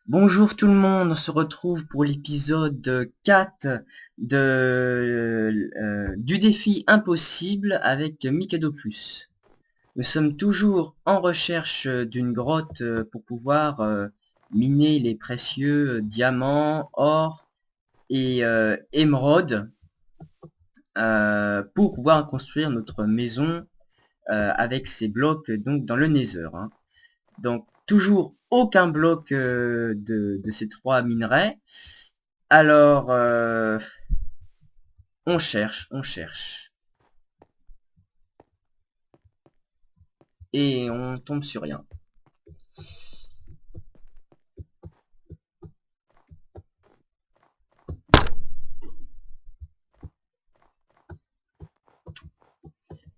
Bonjour tout le monde, on se retrouve pour l'épisode 4 du défi impossible avec Mikado Plus. Nous sommes toujours en recherche d'une grotte pour pouvoir miner les précieux diamants, or et émeraudes pour pouvoir construire notre maison avec ces blocs donc dans le Nether, hein. Donc toujours aucun bloc de ces trois minerais. Alors on cherche et on tombe sur rien.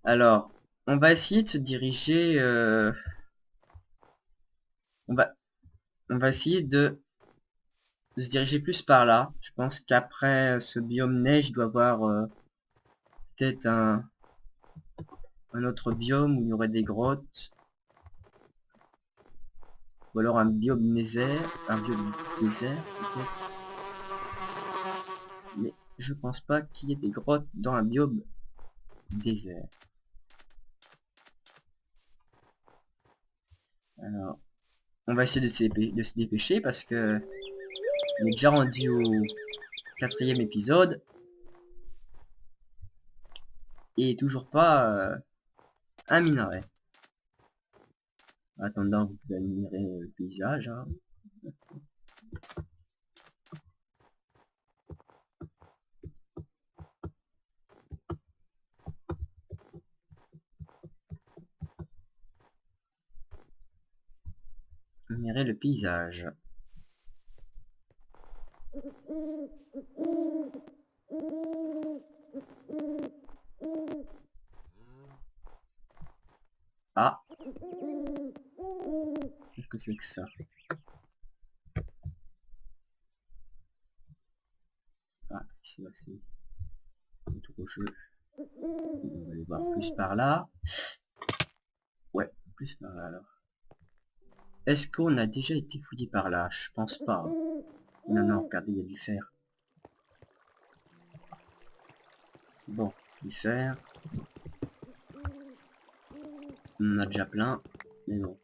Alors on va essayer de se diriger, on va essayer de se diriger plus par là. Je pense qu'après ce biome neige, il doit y avoir peut-être un autre biome où il y aurait des grottes, ou alors un biome désert, peut-être. Mais je pense pas qu'il y ait des grottes dans un biome désert. Alors, on va essayer de se dépêcher parce que on est déjà rendu au 4e épisode et toujours pas un minerai. En attendant, vous pouvez admirer le paysage, hein. Admirer le paysage. Ah, qu'est-ce que c'est que ça? Ah, qu'est-ce qui s'est passé? Trop jeu. On va aller voir plus par là. Ouais, plus par là alors. Est-ce qu'on a déjà été fouillé par là? Je pense pas, hein. Non, non, regardez, il y a du fer. Bon, du fer. On en a déjà plein, mais bon.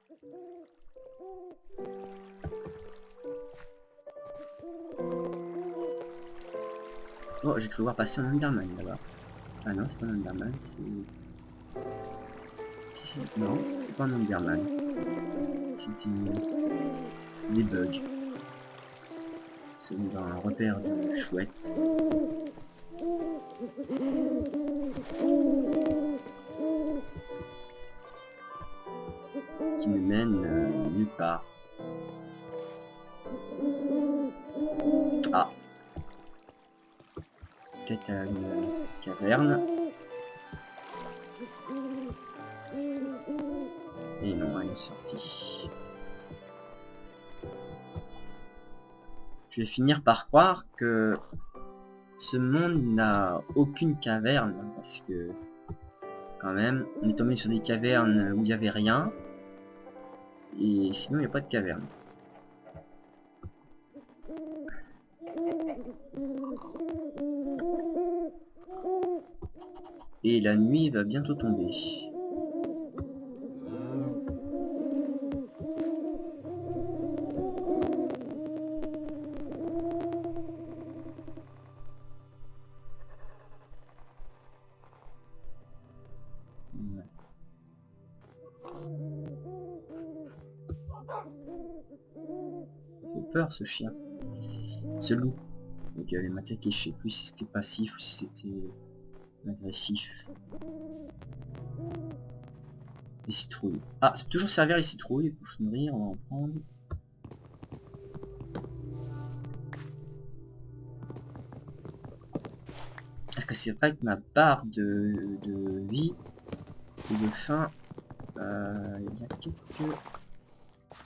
Oh, j'ai cru voir passer un Enderman là-bas. Ah non, c'est pas un Enderman, c'est... Non, c'est pas un Enderman. C'est des bugs. C'est dans un repère de chouette. Qui me mène nulle part. Ah. Peut-être à une caverne. Et non, à une sortie. Je vais finir par croire que ce monde n'a aucune caverne, parce que quand même, on est tombé sur des cavernes où il n'y avait rien, et sinon il n'y a pas de caverne. Et la nuit va bientôt tomber. J'ai peur ce chien. Ce loup. Donc il m'a attaqué, je sais plus si c'était passif ou si c'était agressif. Les citrouilles. Ah, ça peut toujours servir les citrouilles pour se nourrir, on va en prendre. Est-ce que c'est vrai que ma barre de vie et de faim, il y a quelques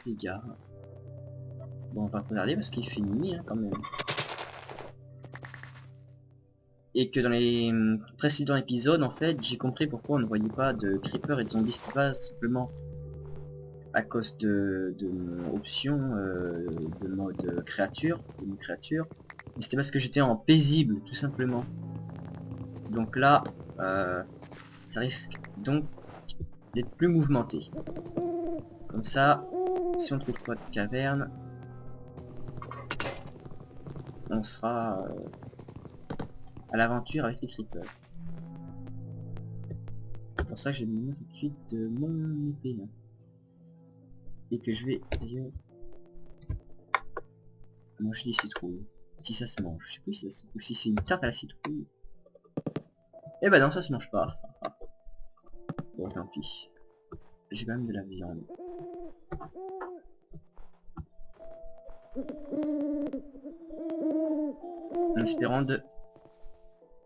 dégâts. Bon, on va regarder parce qu'il fait nuit hein, quand même. Et que dans les précédents épisodes, en fait, j'ai compris pourquoi on ne voyait pas de creeper et de zombies. C'était pas simplement à cause de mon option de mode créature, de mes créatures. Mais c'était parce que j'étais en paisible, tout simplement. Donc là, ça risque donc d'être plus mouvementé. Comme ça, si on trouve pas de caverne, on sera à l'aventure avec les creepers. C'est pour ça que je vais me mettre tout de suite mon épée là. Et que je vais manger des citrouilles. Si ça se mange. Je sais plus si, ou si c'est une tarte à la citrouille. Eh ben non, ça se mange pas. Bon, tant pis. J'ai quand même de la viande. En espérant de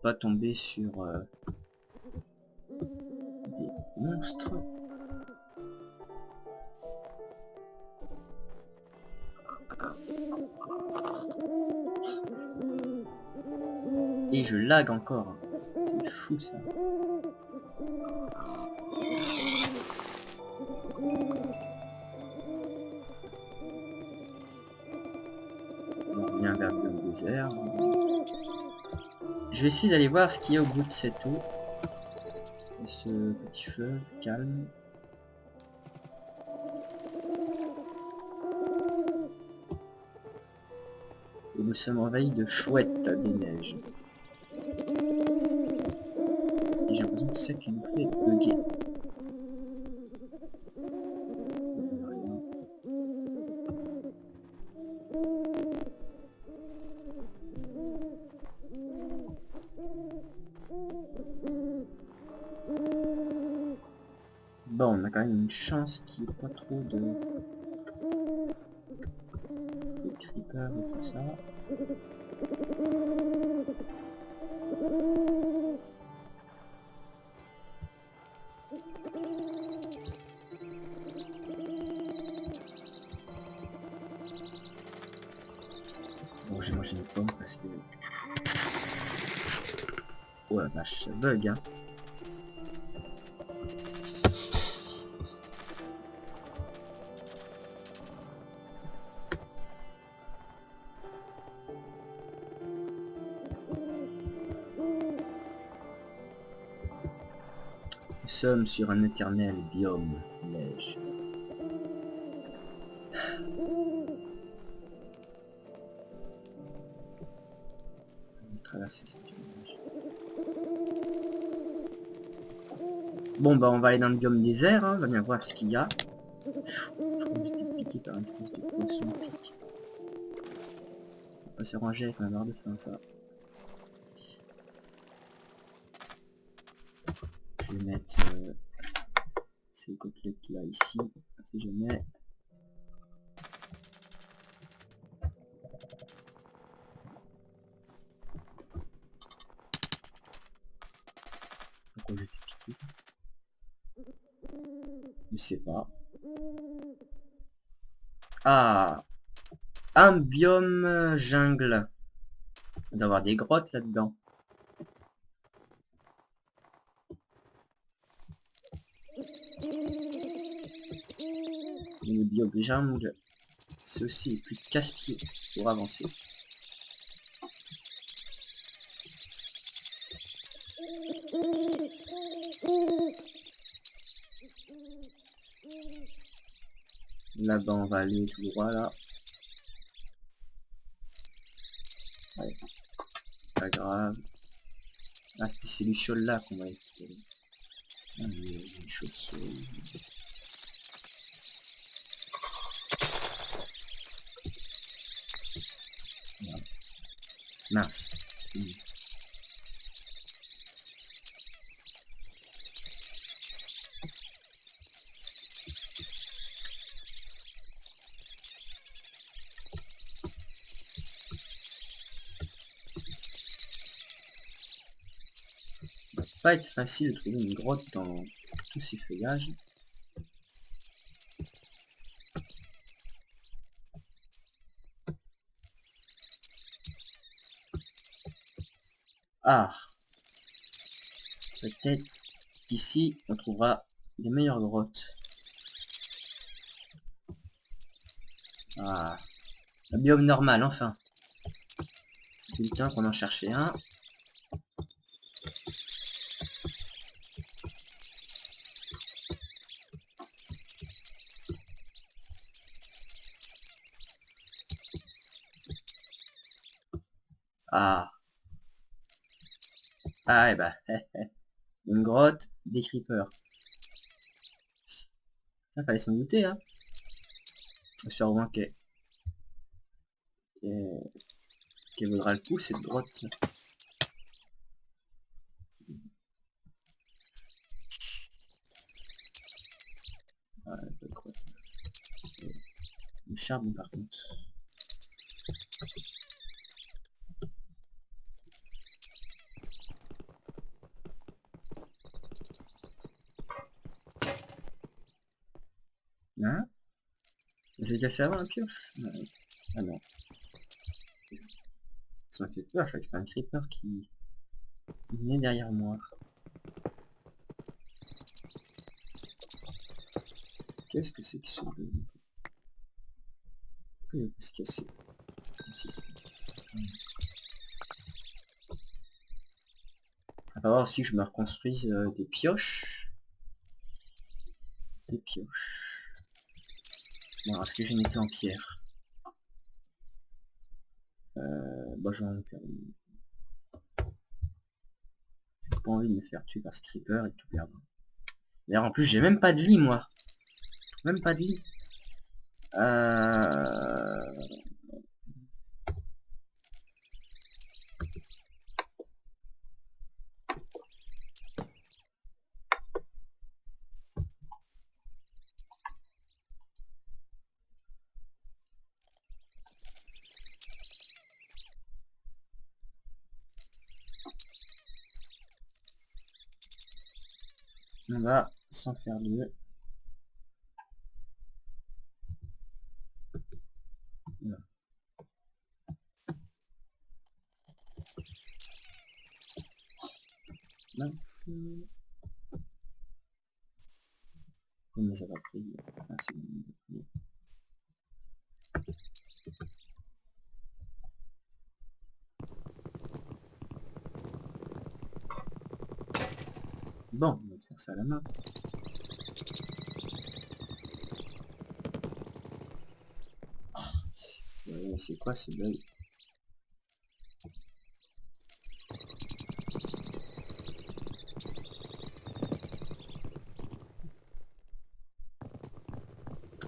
pas tomber sur des monstres. Et je lag encore. C'est fou ça. On revient vers le désert. Je vais essayer d'aller voir ce qu'il y a au bout de cette eau. De ce petit fleuve calme. Et nous sommes envahis de chouettes des neiges. Et j'ai l'impression que c'est ça qui nous fait bugger. Bon, on a quand même une chance qu'il n'y ait pas trop de creepers et tout ça. Bon, j'ai mangé une pomme parce que... Oh la vache, ça bug, hein. Nous sommes sur un éternel biome neige. On va traverser cette neige. Bon bah on va aller dans le biome désert, hein. On va bien voir ce qu'il y a. Je crois que j'étais piqué par une espèce de poisson pique. On va pas s'arranger avec ma barre de faim ça. Je vais mettre ces côtelettes là ici, si jamais. Pourquoi j'étais piqué? Je sais pas. Ah, un biome jungle. Il doit y avoir des grottes là-dedans. Le biome jungle, c'est aussi plus casse-pied pour avancer. Là-bas, on va aller tout droit là. Ouais, pas grave. Ah, c'est celui chaud là qu'on va explorer. Ah, les chauves-souris. Voilà. Mince. Ça va pas être facile de trouver une grotte dans tous ces feuillages. Ah, peut-être qu'ici on trouvera les meilleures grottes. Ah, un biome normal, enfin. Depuis le temps qu'on en cherchait un. Ah. Ah, et bah, une grotte, des creepers. Ça fallait s'en douter, hein. J'espère au moins qu'elle vaudra le coup, cette grotte. Ah, pas de grotte. Du charbon, par contre. Hein? J'ai cassé avant la pioche? Ah non. Ça m'a fait peur, je crois que c'était un creeper qui venait derrière moi. Qu'est-ce que c'est que ce bleu? Pourquoi il peut se casser? Il va falloir aussi que je me reconstruise des pioches. Des pioches. Bon, alors, est-ce que j'ai une épée en pierre? Bah j'en ai une. J'ai pas envie de me faire tuer par ce creeper et de tout perdre. D'ailleurs, en plus, j'ai même pas de lit, moi. Même pas de lit. On va s'en faire deux. Voilà. Mince. Comment ça va pris? Ah, c'est bon. Bon, on va faire ça à la main. Ouais, c'est quoi ce bug?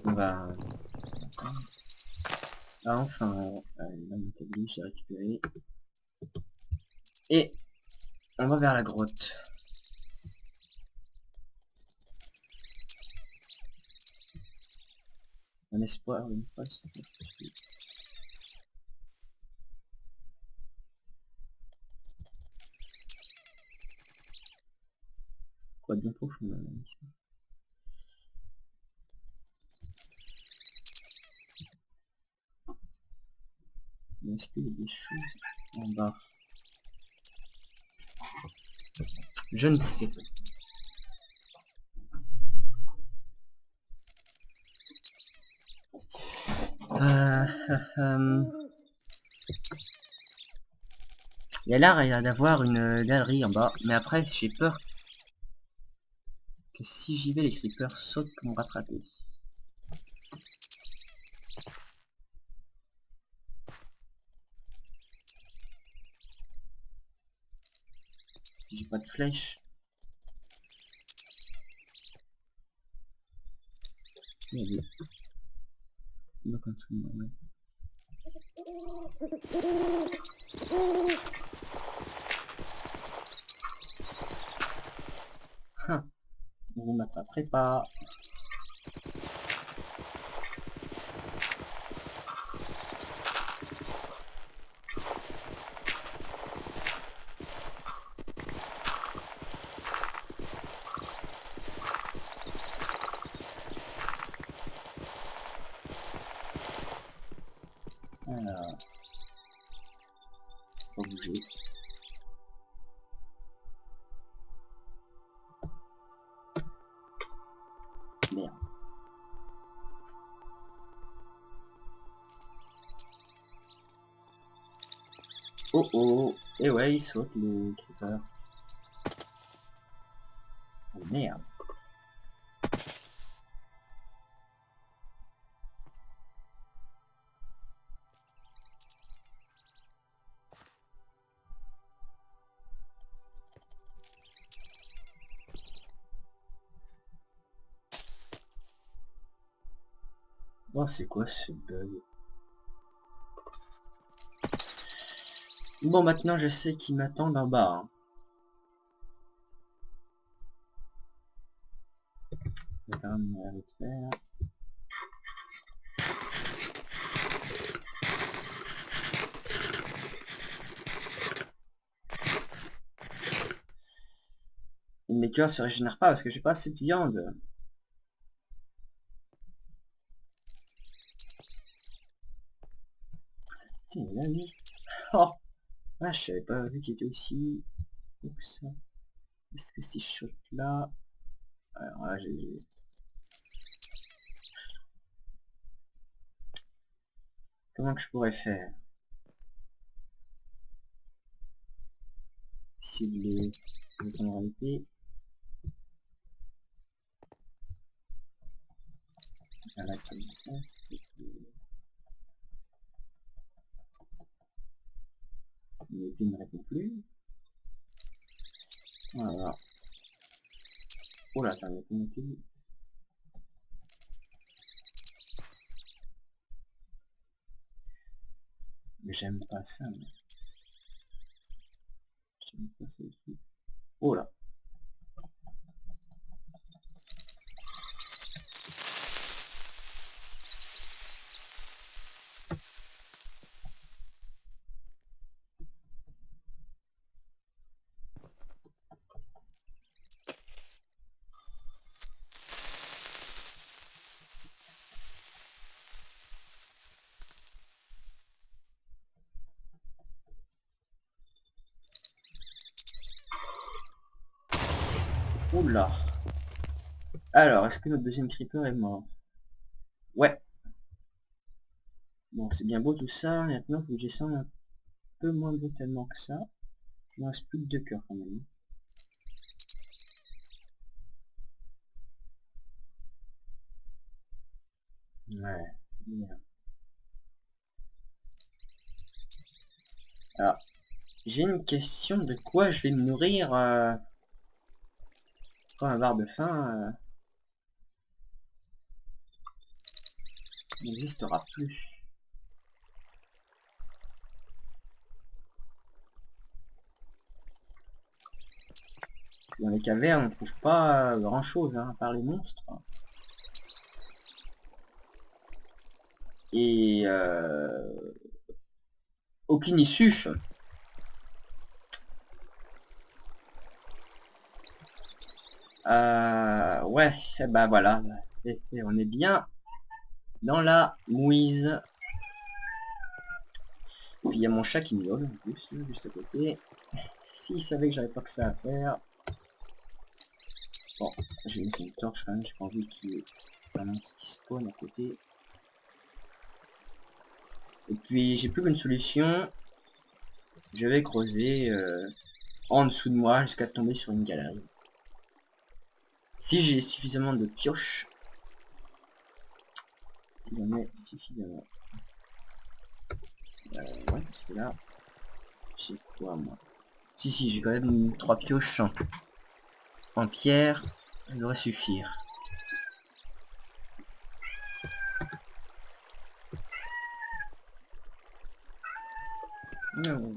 On va... Ah, enfin, là, mon tablier, j'ai récupéré. Et on va vers la grotte. Un espoir, une fois. Quoi, bien profond, là. Mais est-ce qu'il y a des choses en bas? Je ne sais pas. Il y a l'air d'avoir une galerie en bas, mais après j'ai peur que si j'y vais, les creepers sautent pour me rattraper. J'ai pas de flèche. Il y a des blocs en dessous de moi, ouais. Ah, vous m'attraperez pas. Alors, faut bouger. Merde. Oh oh. Et ouais, il saute les creepers. Oh merde. Oh, c'est quoi ce bug? Bon, maintenant je sais qui m'attend en bas. Hein. Attends, on va vite faire. Mes cœurs se régénèrent pas parce que j'ai pas assez de viande. Tiens, il a mis. Oh, ah, je savais pas vu qu'il était aussi. Où ça? Est-ce que si je saute là? Alors là, j'ai... Comment que je pourrais faire? Si les... En réalité... Là, comme ça, c'est mais il ne répond plus. Voilà. Oh là, ça va connecter. Mais j'aime pas ça. Mais... J'aime pas ça du tout. Oh là. Oula. Alors, est-ce que notre deuxième creeper est mort? Ouais. Bon, c'est bien beau tout ça. Maintenant, faut que je descende un peu moins brutalement que ça. Il ne reste plus que 2 cœurs quand même. Ouais. Bien. Alors, j'ai une question de quoi je vais me nourrir quand la barre de faim n'existera plus. Dans les cavernes, on ne trouve pas grand chose, hein, à part les monstres. Et aucune issue. Ouais, et bah voilà. Et on est bien dans la mouise. Puis il y a mon chat qui miaule en plus, là, juste à côté. S'il savait que j'avais pas que ça à faire. Bon, j'ai mis une torche quand même, j'ai pas envie qu'il y ait un monstre qui spawn à côté. Et puis j'ai plus qu'une solution. Je vais creuser en dessous de moi jusqu'à tomber sur une galerie. Si j'ai suffisamment de pioches, il en est suffisamment. Ouais, parce que là, j'ai quoi moi? Si, j'ai quand même 3 pioches en pierre, ça devrait suffire. Non.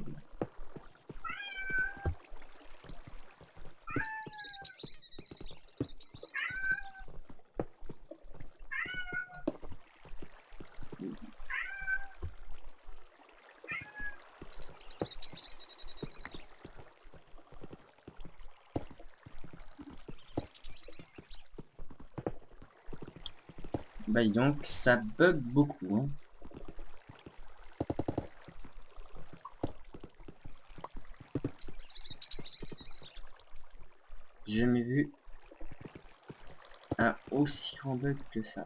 Bah donc, ça bug beaucoup. Hein. J'ai jamais vu un aussi grand bug que ça.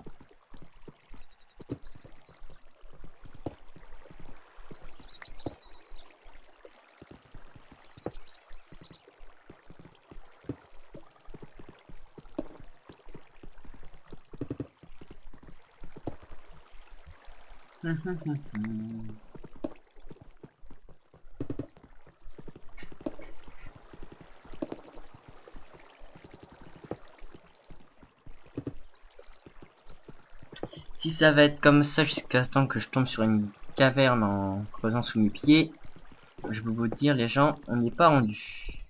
Si ça va être comme ça jusqu'à temps que je tombe sur une caverne en creusant sous mes pieds, je peux vous dire les gens, on n'est pas rendu.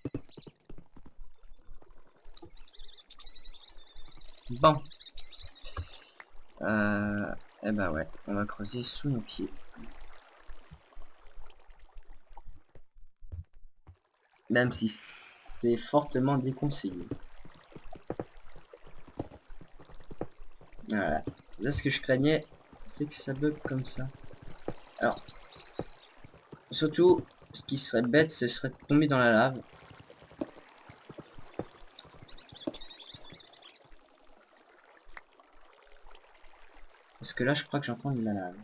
Bon. Eh ben ouais, on va creuser sous nos pieds. Même si c'est fortement déconseillé. Voilà. Là, ce que je craignais, c'est que ça bug comme ça. Alors, surtout, ce qui serait bête, ce serait de tomber dans la lave. Parce que là, je crois que j'entends de la lave.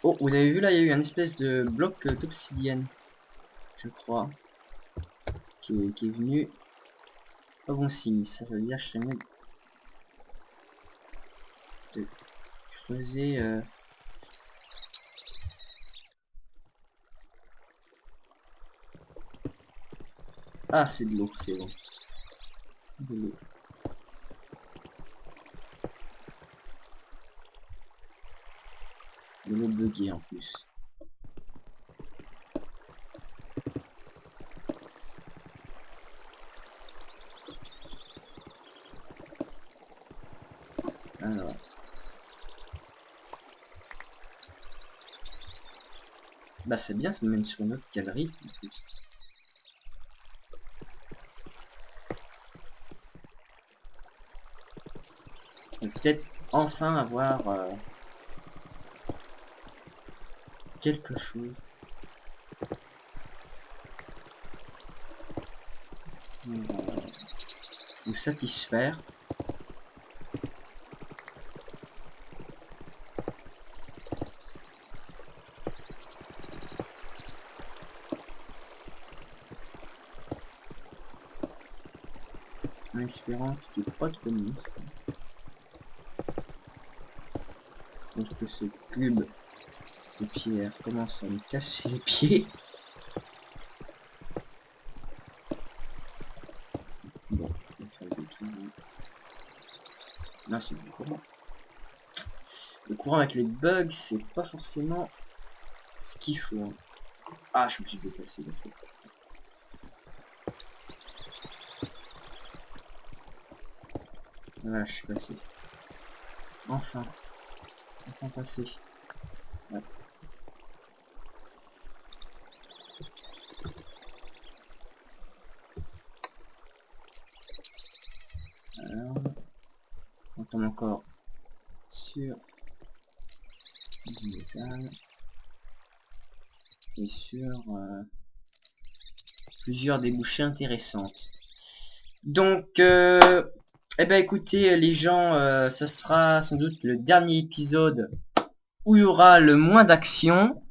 Oh, vous avez vu là, il y a eu un espèce de bloc d'obsidienne, je crois, qui est venu. Pas bon signe, ça veut dire que je serais mieux de creuser. Ah, c'est de l'eau, c'est bon. De l'eau. De l'eau buggée en plus. Alors. Bah c'est bien, ça me mène sur une autre galerie en plus. On va peut-être enfin avoir quelque chose. Vous satisfaire. En espérant qu'il n'y ait pas de monstres. Donc que ce cube de pierre commence à me casser les pieds. Bon, on va faire du tout. Là c'est du courant. Le courant avec les bugs, c'est pas forcément ce qu'il faut. Hein. Ah, je me suis déplacé d'accord. Voilà, je suis passé. Enfin passé. Ouais. Alors, on tombe encore sur du métal et sur plusieurs débouchés intéressantes. Donc, eh ben écoutez les gens, ça sera sans doute le dernier épisode où il y aura le moins d'action.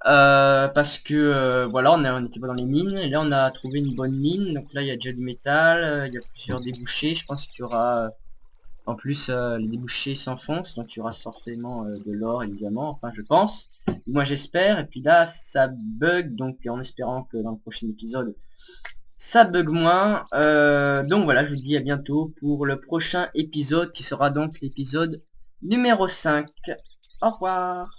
Parce que voilà, on était pas dans les mines et là on a trouvé une bonne mine, donc là il y a déjà du métal, il y a plusieurs débouchés, je pense qu'il y aura en plus les débouchés s'enfoncent, donc il y aura forcément de l'or évidemment, enfin je pense, moi j'espère, et puis là ça bug, donc en espérant que dans le prochain épisode ça bug moins. Donc voilà, je vous dis à bientôt pour le prochain épisode qui sera donc l'épisode numéro 5. Au revoir.